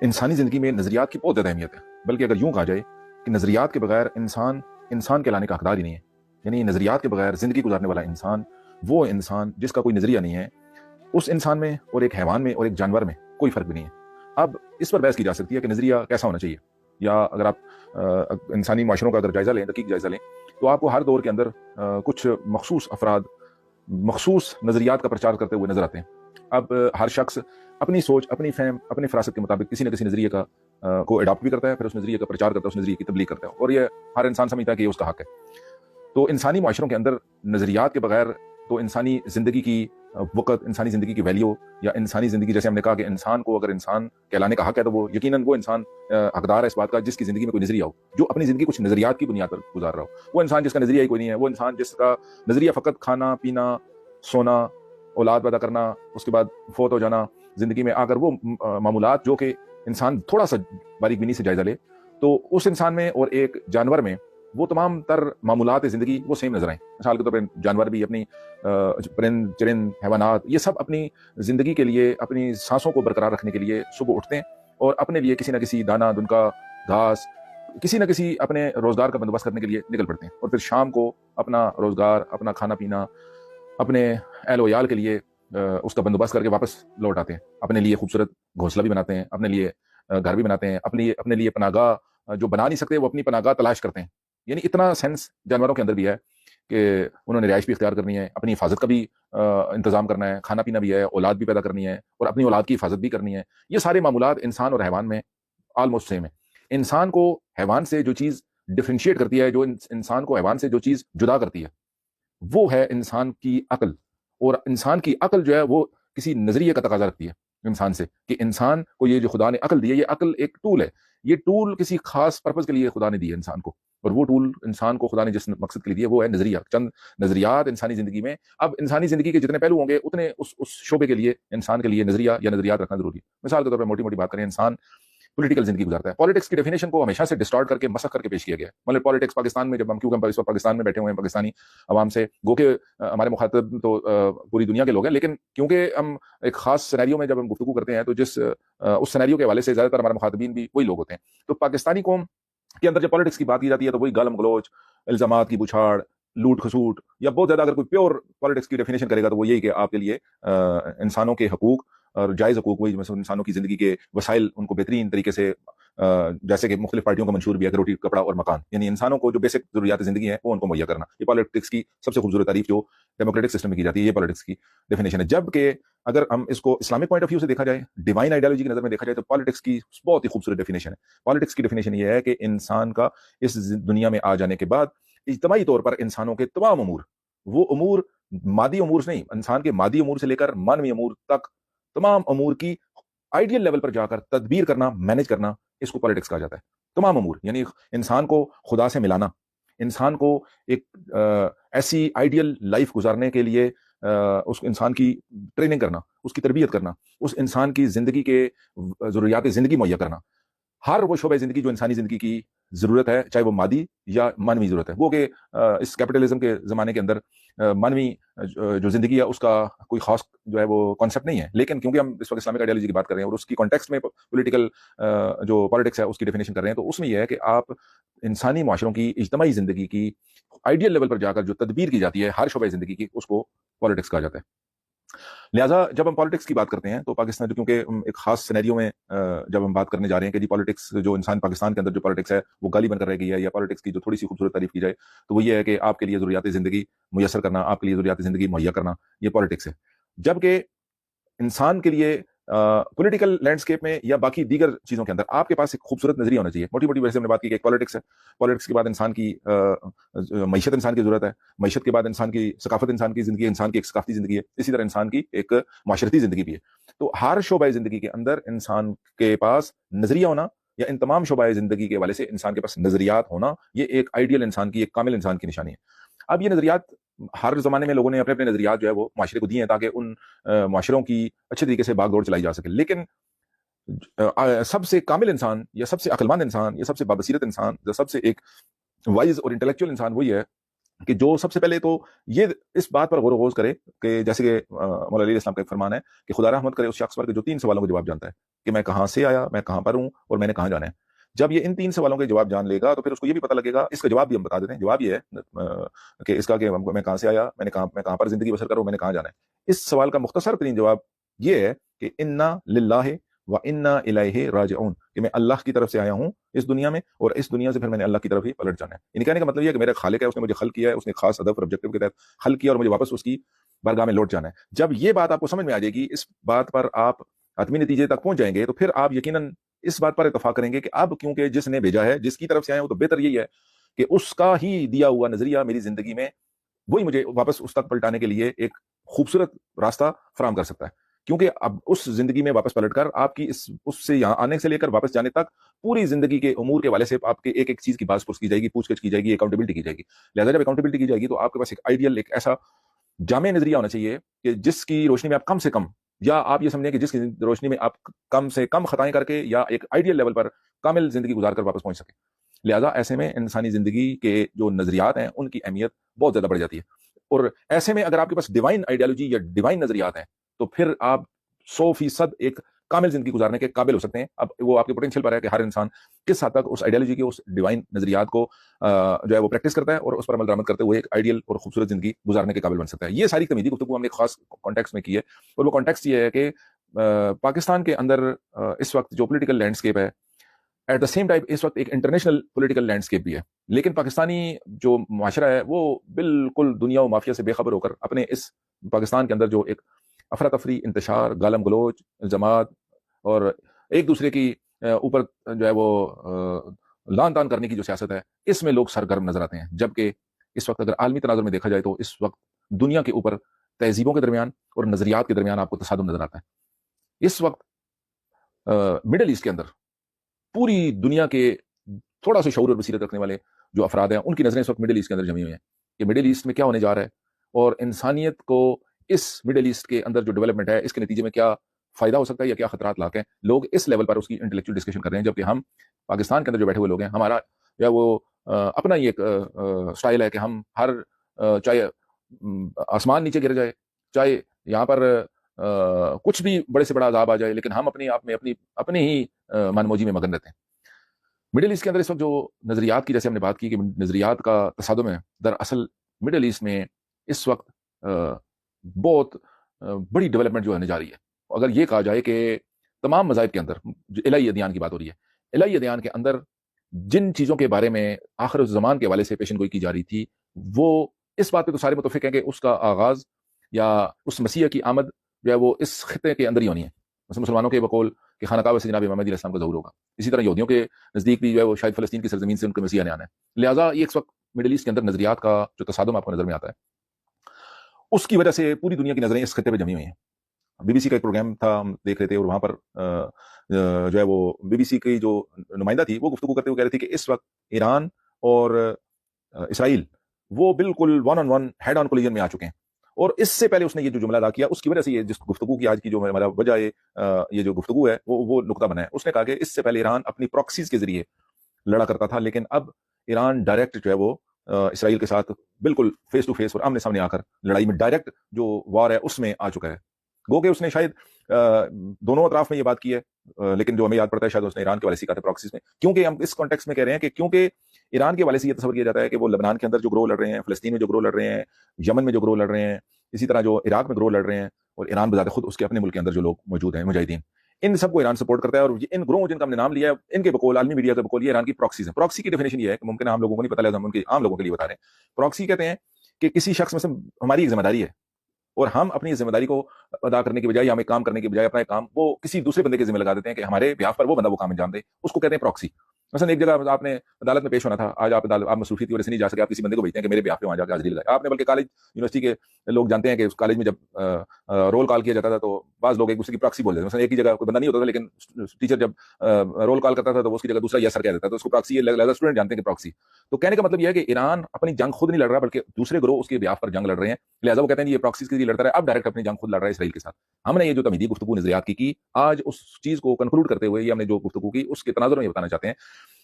انسانی زندگی میں نظریات کی بہت زیادہ اہمیت ہے، بلکہ اگر یوں کہا جائے کہ نظریات کے بغیر انسان کہلانے کا حقدار ہی نہیں ہے۔ یعنی نظریات کے بغیر زندگی گزارنے والا انسان وہ انسان جس کا کوئی نظریہ نہیں ہے، اس انسان میں اور ایک حیوان میں اور ایک جانور میں کوئی فرق بھی نہیں ہے۔ اب اس پر بحث کی جا سکتی ہے کہ نظریہ کیسا ہونا چاہیے، یا اگر آپ انسانی معاشروں کا اگر جائزہ لیں، دقیق جائزہ لیں، تو آپ کو ہر دور کے اندر کچھ مخصوص افراد مخصوص نظریات کا پرچار کرتے ہوئے نظر آتے ہیں۔ اب ہر شخص اپنی سوچ، اپنی فہم، اپنی فراست کے مطابق کسی نہ کسی نظریے کا کو اڈاپٹ بھی کرتا ہے، پھر اس نظریے کا پرچار کرتا ہے، اس نظریے کی تبلیغ کرتا ہے، اور یہ ہر انسان سمجھتا ہے کہ یہ اس کا حق ہے۔ تو انسانی معاشروں کے اندر نظریات کے بغیر تو انسانی زندگی کی وقت، انسانی زندگی کی ویلیو، یا انسانی زندگی، جیسے ہم نے کہا کہ انسان کو اگر انسان کہلانے کا حق ہے تو وہ یقیناً وہ انسان حقدار ہے اس بات کا جس کی زندگی میں کوئی نظریہ ہو، جو اپنی زندگی کچھ نظریات کی بنیاد پر گزار رہا ہو۔ وہ انسان جس کا نظریہ ہی کوئی نہیں ہے، وہ انسان جس کا نظریہ فقط کھانا پینا، سونا، اولاد پیدا کرنا، اس کے بعد فوت ہو جانا، زندگی میں اگر وہ معمولات جو کہ انسان تھوڑا سا باریک بینی سے جائزہ لے تو اس انسان میں اور ایک جانور میں وہ تمام تر معمولات زندگی وہ سیم نظر آئیں۔ مثال کے طور پر جانور بھی اپنی پرند چرند حیوانات یہ سب اپنی زندگی کے لیے، اپنی سانسوں کو برقرار رکھنے کے لیے صبح اٹھتے ہیں اور اپنے لیے کسی نہ کسی دانہ دنکا گھاس، کسی نہ کسی اپنے روزگار کا بندوبست کرنے کے لیے نکل پڑتے ہیں، اور پھر شام کو اپنا روزگار، اپنا کھانا پینا، اپنے اہل و عیال کے لیے اس کا بندوبست کر کے واپس لوٹ آتے ہیں، اپنے لیے خوبصورت گھونسلہ بھی بناتے ہیں، اپنے لیے گھر بھی بناتے ہیں، اپنے لیے پناہ گاہ جو بنا نہیں سکتے وہ اپنی پناہ گاہ تلاش کرتے ہیں۔ یعنی اتنا سینس جانوروں کے اندر بھی ہے کہ انہوں نے رہائش بھی اختیار کرنی ہے، اپنی حفاظت کا بھی انتظام کرنا ہے، کھانا پینا بھی ہے، اولاد بھی پیدا کرنی ہے، اور اپنی اولاد کی حفاظت بھی کرنی ہے۔ یہ سارے معمولات انسان اور حیوان میں آلموسٹ سیم ہے۔ انسان کو حیوان سے جو چیز ڈفرینشیٹ کرتی ہے، جو انسان کو حیوان سے جو چیز جدا کرتی ہے، وہ ہے انسان کی عقل۔ اور انسان کی عقل جو ہے وہ کسی نظریے کا تقاضا رکھتی ہے انسان سے، کہ انسان کو یہ جو خدا نے عقل دی ہے، یہ عقل ایک ٹول ہے، یہ ٹول کسی خاص پرپز کے لیے خدا نے دی ہے انسان کو، اور وہ ٹول انسان کو خدا نے جس مقصد کے لیے دی ہے وہ ہے نظریہ، چند نظریات انسانی زندگی میں۔ اب انسانی زندگی کے جتنے پہلو ہوں گے اتنے اس شعبے کے لیے انسان کے لیے نظریہ یا نظریات رکھنا ضروری ہے۔ مثال کے طور پر موٹی موٹی بات کریں، انسان پولیٹیکل زندگی گزارتا ہے۔ پالیٹکس کی ڈیفینیشن کو ہمیشہ سے ڈسٹارٹ کر کے مسخ کر کے پیش کیا گیا ہے۔ مطلب پالیٹکس پاکستان میں، جب ہم کیونکہ ہم اس وقت پاکستان میں بیٹھے ہوئے ہیں، پاکستانی عوام سے گو کہ ہمارے مخاطب تو پوری دنیا کے لوگ ہیں، لیکن کیونکہ ہم ایک خاص سینیریو میں جب ہم گفتگو کرتے ہیں تو اس سینیریو کے حوالے سے زیادہ تر ہمارے مخاطبین بھی وہی لوگ ہوتے ہیں۔ تو پاکستانی قوم کے اندر جب پالیٹکس کی بات کی جاتی ہے تو وہی گالم گلوچ، الزامات کی بچھاڑ، لوٹ کھسوٹ، یا بہت زیادہ اگر کوئی پیور پالیٹکس کی ڈیفینیشن کرے گا تو وہ یہی کہ آپ کے لیے انسانوں کے حقوق اور جائز حقوق، وہی مثلا انسانوں کی زندگی کے وسائل ان کو بہترین طریقے سے، جیسے کہ مختلف پارٹیوں کا منشور بھی ہے کہ روٹی کپڑا اور مکان، یعنی انسانوں کو جو بیسک ضروریات زندگی ہیں وہ ان کو مہیا کرنا، یہ پالیٹکس کی سب سے خوبصورت تعریف جو ڈیموکریٹک سسٹم میں کی جاتی ہے، یہ پالیٹکس کی ڈیفینیشن ہے۔ جبکہ اگر ہم اس کو اسلامک پوائنٹ آف ویو سے دیکھا جائے، ڈیوائن آئیڈیالوجی کی نظر میں دیکھا جائے، تو پالیٹکس کی بہت ہی خوبصورت ڈیفینیشن ہے۔ پالیٹکس کی ڈیفینیشن یہ ہے کہ انسان کا اس دنیا میں آ جانے کے بعد اجتماعی طور پر انسانوں کے تمام امور، وہ امور مادی امور سے نہیں، انسان کے مادی امور سے لے کر مانوی امور تک تمام امور کی آئیڈیل لیول پر جا کر تدبیر کرنا، مینج کرنا، اس کو پالیٹکس کہا جاتا ہے۔ تمام امور یعنی انسان کو خدا سے ملانا، انسان کو ایک ایسی آئیڈیل لائف گزارنے کے لیے اس انسان کی ٹریننگ کرنا، اس کی تربیت کرنا، اس انسان کی زندگی کے ضروریات زندگی مہیا کرنا، ہر وہ شعبہ زندگی جو انسانی زندگی کی ضرورت ہے، چاہے وہ مادی یا مانوی ضرورت ہے۔ وہ کہ اس کیپٹلزم کے زمانے کے اندر مانوی جو زندگی ہے اس کا کوئی خاص جو ہے وہ کانسیپٹ نہیں ہے، لیکن کیونکہ ہم اس وقت اسلامک آئیڈیالوجی کی بات کر رہے ہیں اور اس کی کانٹیکسٹ میں پولیٹیکل جو پالیٹکس ہے اس کی ڈیفینیشن کر رہے ہیں، تو اس میں یہ ہے کہ آپ انسانی معاشروں کی اجتماعی زندگی کی آئیڈیل لیول پر جا کر جو تدبیر کی جاتی ہے ہر شعبہ زندگی کی، اس کو پالیٹکس کہا جاتا ہے۔ لہٰذا جب ہم پالیٹکس کی بات کرتے ہیں تو پاکستان کیونکہ ایک خاص سینیریو میں جب ہم بات کرنے جا رہے ہیں کہ جی پالیٹکس جو انسان پاکستان کے اندر جو پالیٹکس ہے وہ گالی بن کر رہ گئی ہے، یا پالیٹکس کی جو تھوڑی سی خوبصورت تعریف کی جائے تو وہ یہ ہے کہ آپ کے لیے ضروریات زندگی میسر کرنا، آپ کے لیے ضروریات زندگی مہیا کرنا، یہ پالیٹکس ہے۔ جبکہ انسان کے لیے پولیٹیکل لینڈسکیپ میں یا باقی دیگر چیزوں کے اندر آپ کے پاس ایک خوبصورت نظریہ ہونا چاہیے۔ موٹی موٹی ویسے ہم نے بات کی کہ ایک پالیٹکس ہے، پالیٹکس کے بعد انسان کی معیشت، انسان کی ضرورت ہے، معیشت کے بعد انسان کی ثقافت، انسان کی زندگی، انسان کی ایک ثقافتی زندگی ہے، اسی طرح انسان کی ایک معاشرتی زندگی بھی ہے۔ تو ہر شعبہ زندگی کے اندر انسان کے پاس نظریہ ہونا، یا ان تمام شعبہ زندگی کے حوالے سے انسان کے پاس نظریات ہونا، یہ ایک آئیڈیل انسان کی، ایک کامل انسان کی نشانی ہے۔ اب یہ نظریات ہر زمانے میں لوگوں نے اپنے اپنے نظریات جو ہے وہ معاشرے کو دیے ہیں تاکہ ان معاشروں کی اچھے طریقے سے باغ دوڑ چلائی جا سکے، لیکن سب سے کامل انسان یا سب سے عقل مند انسان یا سب سے بابصیرت انسان یا سب سے ایک وائز اور انٹلیکچوئل انسان وہی ہے کہ جو سب سے پہلے تو یہ اس بات پر غور و خوض کرے کہ جیسے کہ مولا علیہ السلام کا ایک فرمان ہے کہ خدا رحمت کرے اس شخص پر کہ جو 3 سوالوں کا جواب جانتا ہے۔ کہ میں کہاں سے آیا, میں کہاں پر ہوں, اور میں نے کہاں جانا ہے. جب یہ ان 3 سوالوں کے جواب جان لے گا تو پھر اس کو یہ بھی پتہ لگے گا. اس کا جواب بھی ہم بتا دیتے ہیں. جواب یہ ہے کہ اس کا کہ میں کہاں سے آیا, میں کہاں پر زندگی بسر کروں, میں نے کہاں جانا ہے. اس سوال کا مختصر ترین جواب یہ ہے کہ انا للہ و انا الیہ راجعون, کہ میں اللہ کی طرف سے آیا ہوں اس دنیا میں, اور اس دنیا سے پھر میں نے اللہ کی طرف ہی پلٹ جانا ہے. یعنی کہنے کا مطلب یہ ہے کہ میرا خالق ہے, اس نے مجھے خلق کیا ہے, اس نے خاص ہدف اور آبجیکٹو کے تحت خلق کیا, اور مجھے واپس اس کی بارگاہ میں لوٹ جانا ہے. جب یہ بات آپ کو سمجھ میں آ جائے گی, اس بات پر آپ حتمی نتیجے تک پہنچ جائیں گے, تو پھر آپ یقیناً اس بات پر اتفاق کریں گے کہ اب کیونکہ جس نے بھیجا ہے, جس کی طرف سے آئے ہیں, وہ تو بہتر یہی ہے کہ اس کا ہی دیا ہوا نظریہ میری زندگی میں وہی مجھے واپس اس تک پلٹانے کے لیے ایک خوبصورت راستہ فراہم کر سکتا ہے. کیونکہ اب اس زندگی میں واپس پلٹ کر آپ کی اس سے یہاں آنے سے لے کر واپس جانے تک پوری زندگی کے امور کے حوالے سے آپ کے ایک ایک چیز کی باز پرس کی جائے گی, پوچھ گچھ کی جائے گی, اکاؤنٹیبلٹی کی جائے گی. لہٰذا جب اکاؤنٹیبلٹی کی جائے گی تو آپ کے پاس ایک آئیڈیل, ایک ایسا جامع نظریہ ہونا چاہیے کہ جس کی روشنی میں آپ کم سے کم, یا آپ یہ سمجھیں کہ جس کی روشنی میں آپ کم سے کم خطائیں کر کے یا ایک آئیڈیل لیول پر کامل زندگی گزار کر واپس پہنچ سکیں. لہٰذا ایسے میں انسانی زندگی کے جو نظریات ہیں ان کی اہمیت بہت زیادہ بڑھ جاتی ہے. اور ایسے میں اگر آپ کے پاس ڈیوائن آئیڈیالوجی یا ڈیوائن نظریات ہیں تو پھر آپ 100% ایک کامل زندگی گزارنے کے قابل ہو سکتے ہیں. اب وہ آپ کے پوٹینشیل پر ہے کہ ہر انسان کس حد تک اس آئیڈیالوجی کے, اس ڈیوائن نظریات کو جو ہے وہ پریکٹس کرتا ہے اور اس پر عمل درآمد کرتے ہوئے ایک آئیڈیل اور خوبصورت زندگی گزارنے کے قابل بن سکتا ہے. یہ ساری تمیدی گفتگو ہم نے ایک خاص کانٹیکسٹ میں کی ہے, اور وہ کانٹیکسٹ یہ ہے کہ پاکستان کے اندر اس وقت جو پولیٹیکل لینڈسکیپ ہے, ایٹ دا سیم ٹائم اس وقت ایک انٹرنیشنل پولیٹیکل لینڈسکیپ بھی ہے. لیکن پاکستانی جو معاشرہ ہے وہ بالکل دنیا و مافیا سے بے خبر ہو کر اپنے اس پاکستان کے اندر جو ایک افراتفری, انتشار, گالم گلوچ, الزامات اور ایک دوسرے کی اوپر جو ہے وہ لان تان کرنے کی جو سیاست ہے, اس میں لوگ سرگرم نظر آتے ہیں. جبکہ اس وقت اگر عالمی تناظر میں دیکھا جائے تو اس وقت دنیا کے اوپر تہذیبوں کے درمیان اور نظریات کے درمیان آپ کو تصادم نظر آتا ہے. اس وقت مڈل ایسٹ کے اندر پوری دنیا کے تھوڑا سا شعور اور بصیرت رکھنے والے جو افراد ہیں, ان کی نظریں اس وقت مڈل ایسٹ کے اندر جمی ہوئی ہیں کہ مڈل ایسٹ میں کیا ہونے جا رہا ہے, اور انسانیت کو اس مڈل ایسٹ کے اندر جو ڈیولپمنٹ ہے اس کے نتیجے میں کیا فائدہ ہو سکتا ہے یا کیا خطرات لاحق ہیں. لوگ اس لیول پر اس کی انٹلیکچوئل ڈسکشن کر رہے ہیں, جبکہ ہم پاکستان کے اندر جو بیٹھے ہوئے لوگ ہیں, ہمارا یا وہ اپنا ہی ایک سٹائل ہے کہ ہم ہر چاہے آسمان نیچے گر جائے, چاہے یہاں پر کچھ بھی بڑے سے بڑا عذاب آ جائے, لیکن ہم اپنے آپ میں اپنے ہی من موجی میں مگن رہتے ہیں. مڈل ایسٹ کے اندر اس وقت جو نظریات کی, جیسے ہم نے بات کی کہ نظریات کا تصادم ہے, دراصل مڈل ایسٹ میں اس وقت بہت بڑی ڈیولپمنٹ جو ہونے جا رہی ہے. اگر یہ کہا جائے کہ تمام مذاہب کے اندر, جو الہی ادیان کی بات ہو رہی ہے, الہی ادیان کے اندر جن چیزوں کے بارے میں آخر الزمان کے حوالے سے پیشن گوئی کی جا رہی تھی, وہ اس بات پہ تو سارے متفق ہیں کہ اس کا آغاز یا اس مسیح کی آمد جو ہے وہ اس خطے کے اندر ہی ہونی ہے. مسلمانوں کے بقول کہ خانہ کعبہ سے جناب امام مہدی علیہ السلام کا ظہور ہوگا. اسی طرح یہودیوں کے نزدیک بھی جو ہے وہ شاید فلسطین کی سرزمین سے ان کے مسیح نے آنا ہے. لہٰذا یہ اس وقت مڈل ایسٹ کے اندر نظریات کا جو تصادم آپ کو نظر میں آتا ہے, اس کی وجہ سے پوری دنیا کی نظریں اس خطے پہ جمی ہوئی ہیں. بی بی سی کا ایک پروگرام تھا, ہم دیکھ رہے تھے, اور وہاں پر جو ہے وہ بی بی سی کی جو نمائندہ تھی وہ گفتگو کرتے ہوئے کہہ رہی تھی کہ اس وقت ایران اور اسرائیل وہ بالکل one on one head on collision میں آ چکے ہیں. اور اس سے پہلے اس نے یہ جو جملہ ادا کیا, اس کی وجہ سے یہ جس گفتگو کی آج کی جو ہمارا وجہ یہ جو گفتگو ہے وہ نقطہ بنا ہے. اس نے کہا کہ اس سے پہلے ایران اپنی پراکسیز کے ذریعے لڑا کرتا تھا, لیکن اب ایران ڈائریکٹ جو ہے وہ اسرائیل کے ساتھ بالکل فیس ٹو فیس اور آمنے سامنے آ کر لڑائی میں ڈائریکٹ جو وار ہے اس میں آ چکا ہے. گو کہ اس نے شاید دونوں اطراف میں یہ بات کی ہے, لیکن جو ہمیں یاد پڑتا ہے شاید اس نے ایران کے حوالے سے کہا تھا پراکسیز میں, کیونکہ ہم اس کانٹیکسٹ میں کہہ رہے ہیں کہ کیونکہ ایران کے حوالے سے یہ تصور کیا جاتا ہے کہ وہ لبنان کے اندر جو گروہ لڑ رہے ہیں, فلسطین میں جو گروہ لڑ رہے ہیں, یمن میں جو گروہ لڑ رہے ہیں, اسی طرح جو عراق میں گروہ لڑ رہے ہیں, اور ایران بذات خود اس کے اپنے ملک کے اندر جو لوگ موجود ہیں مجاہدین, ان سب کو ایران سپورٹ کرتا ہے. اور ان گروہوں جن کا ہم نے نام لیا ہے, ان کے بقول عالمی میڈیا کے بقول یہ ایران کی پراکسیز ہیں. پراکسی کی ڈیفینیشن یہ ہے کہ ممکن عام لوگوں کو نہیں پتہ, ہم ان کے عام لوگوں کے لیے بتا رہے ہیں. پراکسی کہتے ہیں کہ کسی شخص میں سے ہماری ایک ذمہ داری ہے, اور ہم اپنی ذمہ داری کو ادا کرنے کے بجائے یا ہمیں کام کرنے کے بجائے اپنا کام وہ کسی دوسرے بندے کے ذمہ لگا دیتے ہیں کہ ہمارے بیاف پر وہ بندہ وہ کام انجام دے. اس کو کہتے ہیں پراکسی. مثلا ایک جگہ آپ نے عدالت میں پیش ہونا تھا, آج آپ مصروفی کی وجہ سے نہیں جا سکے, آپ کسی بندے کو بھیجتے ہیں کہ میرے بیاف پہ وہاں جا کے حاضری لگائے. آپ نے بلکہ کالج یونیورسٹی کے لوگ جانتے ہیں کہ اس کالج میں جب رول کال کیا جاتا تھا تو بعض لوگ ایک دوسرے کی پراکسی بول دیتے ہیں. مثلا ایک ہی جگہ کوئی بندہ نہیں ہوتا تھا, لیکن ٹیچر جب رول کال کرتا تھا تو اس کی جگہ دوسرا یس سر کہہ دیتا تھا, تو اس کو پراکسی, لہٰذا اسٹوڈنٹ جانتے ہیں کہ پراکسی. تو کہنے کا مطلب یہ ہے کہ ایران اپنی جنگ خود نہیں لڑ رہا, بلکہ دوسرے گروہ اس کے بیاف پر جنگ لڑ رہے ہیں. لہٰذا وہ کہتے ہیں یہ پراکسیز کے لیے لڑتا رہا ہے, اب ڈائریکٹ اپنی جنگ خود لڑ رہا ہے اسرائیل کے ساتھ. ہم نے یہ جو تمیدی گفتگو نظریات کی آج اس چیز کو کنکلوڈ کرتے ہوئے یہ ہم نے جو گفتگو کی اس کے تناظر میں یہ بتانا چاہتے ہیں,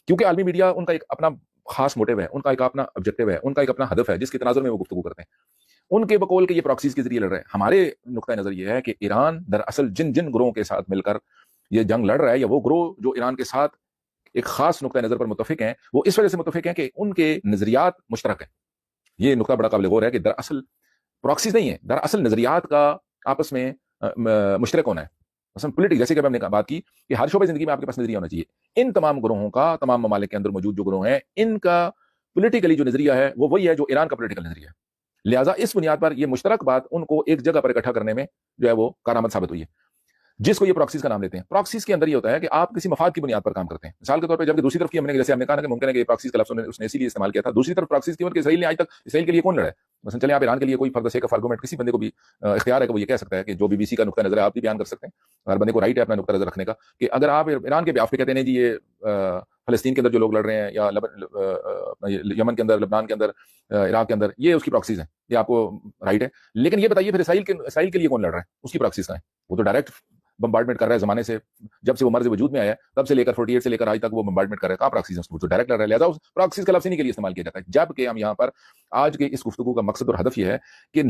کیونکہ عالمی میڈیا ان کا ایک اپنا خاص موٹیو ہے, ان کا ایک اپنا آبجیکٹو ہے, ان کا ایک اپنا ہدف ہے جس کے تناظر میں وہ گفتگو کرتے ہیں. ان کے بقول کے یہ پراکسیز کے ذریعے لڑ رہے ہیں. ہمارے نقطہ نظر یہ ہے کہ ایران دراصل جن گروہوں کے ساتھ مل کر یہ جنگ لڑ رہا ہے یا وہ گروہ جو ایران کے ساتھ ایک خاص نقطۂ نظر پر متفق ہیں، وہ اس وجہ سے متفق ہیں کہ ان کے نظریات مشترک ہیں۔ یہ نقطہ بڑا قابل غور ہے کہ دراصل پراکسیز نہیں ہے، دراصل نظریات کا آپس میں مشترک ہونا ہے۔ مثلا پولیٹک، جیسے کہ ہم نے بات کی کہ ہر شعبہ زندگی میں آپ کے پاس نظریہ ہونا چاہیے۔ ان تمام گروہوں کا، تمام ممالک کے اندر موجود جو گروہ ہیں، ان کا پولیٹیکلی جو نظریہ ہے وہ وہی ہے جو ایران کا پولیٹیکل نظریہ ہے۔ لہٰذا اس بنیاد پر یہ مشترک بات ان کو ایک جگہ پر اکٹھا کرنے میں جو ہے وہ کارآمد ثابت ہوئی ہے، جس کو یہ پراکسیز کا نام لیتے ہیں۔ پراکسیز کے اندر یہ ہوتا ہے کہ آپ کسی مفاد کی بنیاد پر کام کرتے ہیں۔ مثال کے طور پہ جبکہ دوسری طرف کی جیسے ہم نے کہا نا کہ ممکن ہے کہ پراکسیز کا لفظ اس نے اسی لیے استعمال کیا تھا، دوسری طرف پراکسیز کی کہ اسرائیل نے آج تک اسرائیل کے لیے کون لڑا ہے؟ مثلا چلیں آپ ایران کے لیے کوئی فردہ سیک آرگومنٹ کسی بندے کو بھی اختیار ہے کہ وہ یہ کہہ سکتا ہے کہ جو بی بی سی کا نقطہ نظر ہے آپ بھی بیان کر سکتے ہیں، ہر بندے کو رائٹ ہے اپنا نقطہ نظر رکھنے کا، کہ اگر آپ ایران کے بیاف پہ کہتے ہیں جی یہ فلسطین کے اندر جو لوگ لڑ رہے ہیں یا یمن کے اندر، لبنان کے اندر، عراق کے اندر، یہ اس کی پراکسیز ہیں، یہ آپ کو رائٹ ہے، لیکن یہ بتائیے پھر اسرائیل کے لیے کون لڑ رہا ہے؟ اس کی پراکسیز کا ہے؟ وہ تو ڈائریکٹ بمبارڈمنٹ کر رہا ہے زمانے سے، جب سے وہ مرض وجود میں آیا ہے تب سے لے کر 48 سے لے کر آج تک وہ بمبارڈمنٹ کر رہا ہے۔ کہاں پراکسیز ہے؟ اس کو تو ڈائریکٹ لڑ رہا ہے، لہٰذا اس پراکسیز کا لفظ انہیں کے لیے استعمال کیا جاتا ہے۔ جبکہ ہم یہاں پر آج کے اس گفتگو کا مقصد اور ہدف یہ ہے کہ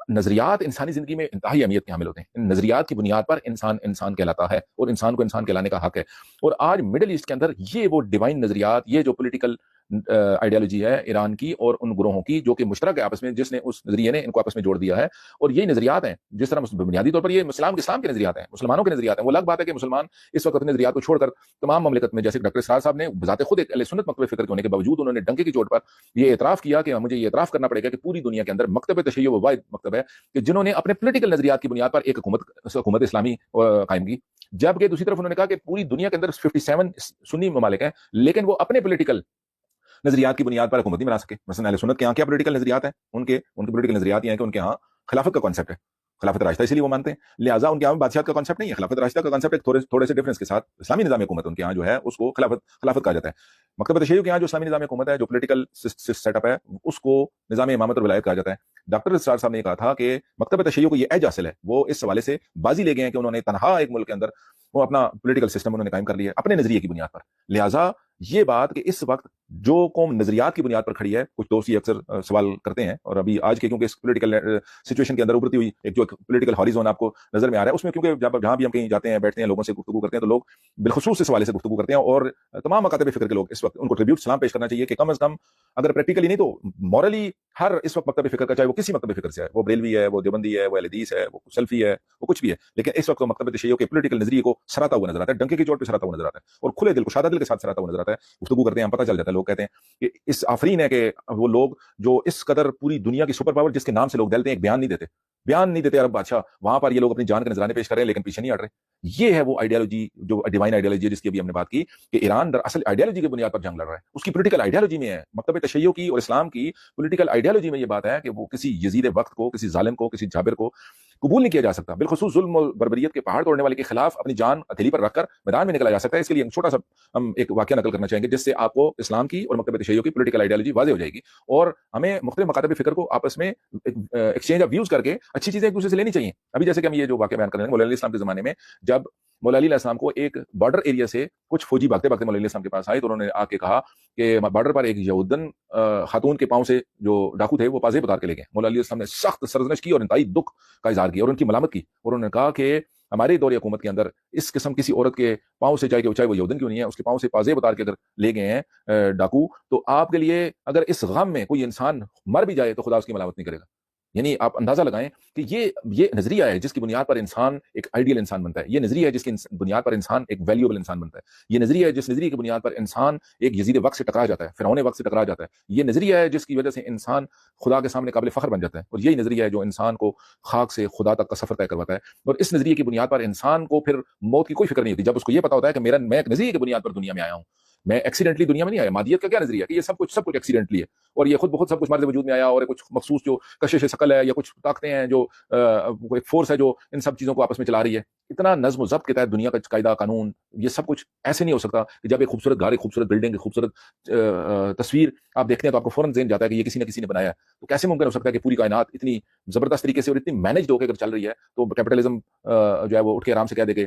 نظریات انسانی زندگی میں انتہائی اہمیت کے حامل ہوتے ہیں۔ ان نظریات کی بنیاد پر انسان کہلاتا ہے اور انسان کو انسان کہلانے کا حق ہے۔ اور آج مڈل ایسٹ کے اندر یہ وہ ڈیوائن نظریات، یہ جو پولیٹیکل آئیڈیالوجی ہے ایران کی اور ان گروہوں کی جو کہ مشترک ہے آپس میں، جس نے اس نظریے نے ان کو آپس میں جوڑ دیا ہے، اور یہی نظریات ہیں جس طرح بنیادی طور پر یہ اسلام کے نظریات ہیں، مسلمانوں کے نظریات ہیں۔ وہ الگ بات ہے کہ مسلمان اس وقت اپنے نظریات کو چھوڑ کر تمام مملکت میں، جیسے ڈاکٹر اسرار صاحب نے بذات خود ایک اہل سنت مکتب فکر کے ہونے کے باوجود انہوں نے ڈنکے کی چوٹ پر یہ اعتراف کیا کہ مجھے یہ اعتراف کرنا پڑے گا کہ پوری دنیا کے اندر مکتب تشیع وہ واحد مکتب ہے کہ جنہوں نے اپنے پولیٹیکل نظریات کی بنیاد پر ایک حکومت اسلامی قائم کی، جبکہ دوسری طرف انہوں نے کہا کہ پوری دنیا کے اندر 57 سنی ممالک ہیں لیکن وہ اپنے پولیٹیکل نظریات کی بنیاد پر حکومت نہیں بنا سکے۔ مثلا اہل سنت کے یہاں کیا پولیٹیکل نظریات ہیں؟ ان کے پولیٹیکل نظریات یہ ہیں کہ ان کے ہاں خلافت کا کانسیپٹ ہے، خلافت راشدہ، اسی لیے وہ مانتے ہیں، لہٰذا ان کے یہاں بادشاہت کا کانسیپٹ نہیں ہے، خلافت راشدہ کا کانسیپٹ ایک تھوڑے سے ڈفرنس کے ساتھ اسلامی نظام حکومت ان کے یہاں جو ہے اس کو خلافت کہا جاتا ہے۔ مکتب تشیع کے یہاں جو اسلامی نظام حکومت ہے، جو پولیٹیکل سیٹ اپ ہے، اس کو نظام امامت اور ولایت کہا جاتا ہے۔ ڈاکٹر اسرار صاحب نے کہا تھا کہ مکتب تشیع کو یہ ایج حاصل ہے، وہ اس حوالے سے بازی لے گئے ہیں کہ انہوں نے تنہا ایک ملک کے اندر وہ اپنا پولیٹیکل سسٹم انہوں نے قائم کر لیا اپنے نظریے کی بنیاد پر۔ لہٰذا یہ بات کہ اس وقت جو قوم نظریات کی بنیاد پر کھڑی ہے، کچھ دوست یہ اکثر سوال کرتے ہیں، اور ابھی آج کے کیونکہ اس پولیٹیکل سچویشن کے اندر ابھرتی ہوئی ایک جو پولیٹیکل ہاریزون آپ کو نظر میں آ رہا ہے، اس میں کیونکہ جہاں بھی ہم کہیں جاتے ہیں، بیٹھتے ہیں، لوگوں سے گفتگو کرتے ہیں، تو لوگ بالخصوص اس حوالے سے گفتگو کرتے ہیں، اور تمام مکاتب فکر کے لوگ اس وقت ان کو ٹریبیوٹ سلام پیش کرنا چاہیے کہ کم از کم اگر پریکٹیکلی نہیں تو مورلی ہر اس وقت مکتب فکر کا، چاہے وہ کسی مکتب فکر سے ہے، وہ بریلوی ہے، وہ دیوبندی ہے، وہ اہل حدیث ہے، وہ سلفی ہے، وہ کچھ بھی ہے، لیکن اس وقت مکتب تشیع کے پولیٹیکل نظریے کو سراتا ہوا نظر آتا ہے، ڈنکے کی چوٹ پہ سراتا ہوا نظر آتا ہے، اور کھلے دل کو شادہ دل کے ساتھ سراتا ہوا نظر آتا ہے۔ گفتگو کرتے ہیں، ہم پتہ چل جاتا ہے، لوگ کہتے ہیں کہ اس آفرین ہے کہ وہ لوگ جو اس قدر پوری دنیا کی سپر پاور جس کے نام سے لوگ دلتے ہیں، ایک بیان نہیں دیتے عرب بادشاہ، وہاں پر یہ لوگ اپنی جان کے نذرانے پیش کر رہے ہیں لیکن پیچھے نہیں ہٹ رہے۔ یہ ہے وہ آئیڈیالوجی جو ڈیوائن آئیڈیالوجی ہے جس کی ابھی ہم نے بات کی کہ ایران دراصل آئیڈیالوجی کی بنیاد پر جنگ لڑ رہا ہے، اس کی پولیٹیکل آئیڈیالوجی میں ہے۔ مکتب تشیع کی اور اسلام کی پولیٹیکل آئیڈیالوجی میں یہ بات ہے کہ وہ کسی یزید وقت کو، کسی ظالم کو، کسی جابر کو قبول نہیں کیا جا سکتا، بالخصوص ظلم و بربریت کے پہاڑ توڑنے والے کے خلاف اپنی جان ہتھیلی پر رکھ کر میدان میں نکلا جا سکتا ہے۔ اس کے لیے چھوٹا سا ہم ایک واقعہ نقل کرنا چاہیں گے جس سے آپ کو اسلام کی اور مکتب تشیع کی پولیٹیکل آئیڈیالوجی واضح ہو جائے گی، اور ہمیں مختلف مکاتب فکر کو آپس میں ایکسچینج آف ویوز کر کے اچھی چیزیں ایک دوسرے سے لینی چاہیے۔ ابھی جیسے کہ ہم یہ جو واقعہ بیان کر رہے ہیں، مولا علی السلام کے زمانے میں جب مولا علی علیہ السلام کو ایک بارڈر ایریا سے کچھ فوجی بھاگتے بھاگتے مولا علی السلام کے پاس آئے، تو انہوں نے آ کے کہا کہ بارڈر پر ایک یہودن خاتون کے پاؤں سے جو ڈاکو تھے وہ پازیب اتار کے لے گئے۔ مولا علی السلام نے سخت سرزنش کی اور انتہائی دکھ کا اظہار کیا اور ان کی ملامت کی، اور انہوں نے کہا کہ ہمارے دور حکومت کے اندر اس قسم کسی عورت کے پاؤں سے، چاہے وہ یہودن کیوں نہیں ہے، اس کے پاؤں سے پازیب اتار کے اگر لے گئے ہیں ڈاکو، تو آپ کے لیے اگر اس غم میں کوئی انسان مر بھی جائے تو خدا اس کی ملامت نہیں کرے گا۔ یعنی آپ اندازہ لگائیں کہ یہ نظریہ ہے جس کی بنیاد پر انسان ایک آئیڈیل انسان بنتا ہے، یہ نظریہ ہے جس کی بنیاد پر انسان ایک ویلیوبل انسان بنتا ہے، یہ نظریہ ہے جس نظریے کی بنیاد پر انسان ایک یزید وقت سے ٹکرا جاتا ہے، فرعون وقت سے ٹکرا جاتا ہے، یہ نظریہ ہے جس کی وجہ سے انسان خدا کے سامنے قابل فخر بن جاتا ہے، اور یہی نظریہ ہے جو انسان کو خاک سے خدا تک کا سفر طے کرواتا ہے۔ اور اس نظریے کی بنیاد پر انسان کو پھر موت کی کوئی فکر نہیں ہوتی، جب اس کو یہ پتا ہوتا ہے کہ میں ایک نظریے کی بنیاد پر دنیا میں آیا ہوں، میں ایکسیڈنٹلی دنیا میں نہیں آیا۔ مادیت کا کیا نظریہ ہے کہ یہ سب کچھ ایکسیڈنٹلی ہے، اور یہ خود بخود سب کچھ مرض وجود میں آیا، اور کچھ مخصوص جو کشش ثقل ہے یا کچھ طاقتیں ہیں جو ایک فورس ہے جو ان سب چیزوں کو آپس میں چلا رہی ہے۔ اتنا نظم و ضبط کے تحت دنیا کا قاعدہ قانون، یہ سب کچھ ایسے نہیں ہو سکتا کہ جب ایک خوبصورت گھر، ایک خوبصورت بلڈنگ، ایک خوبصورت تصویر آپ دیکھتے ہیں تو آپ کو فوراً ذہن جاتا ہے کہ یہ کسی نہ کسی نے بنایا ہے۔ تو کیسے ممکن ہو سکتا ہے کہ پوری کائنات اتنی زبردست طریقے سے اور اتنی مینجڈ ہو کے اگر چل رہی ہے تو کیپٹلزم جو ہے وہ اٹھ کے آرام سے کہہ دے کہ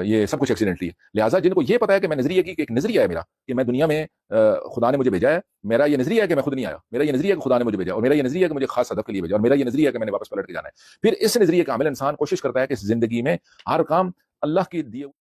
یہ سب کچھ ایکسیڈنٹلی ہے۔ لہٰذا جن کو یہ پتا ہے کہ میں نظریہ کی ایک نظریہ ہے میرا کہ میں دنیا میں خدا نے مجھے بھیجا ہے، میرا یہ نظریہ ہے کہ میں خود نہیں آیا، میرا یہ نظریہ ہے کہ خدا نے مجھے بھیجا، اور میرا یہ نظریہ ہے کہ مجھے خاص ہدف کے لیے بھیجا، اور میرا یہ نظریہ ہے کہ میں نے واپس پلٹ کے جانا ہے۔ پھر اس نظریے کا عامل انسان کوشش کرتا ہے کہ زندگی میں ہر کام اللہ کی دیے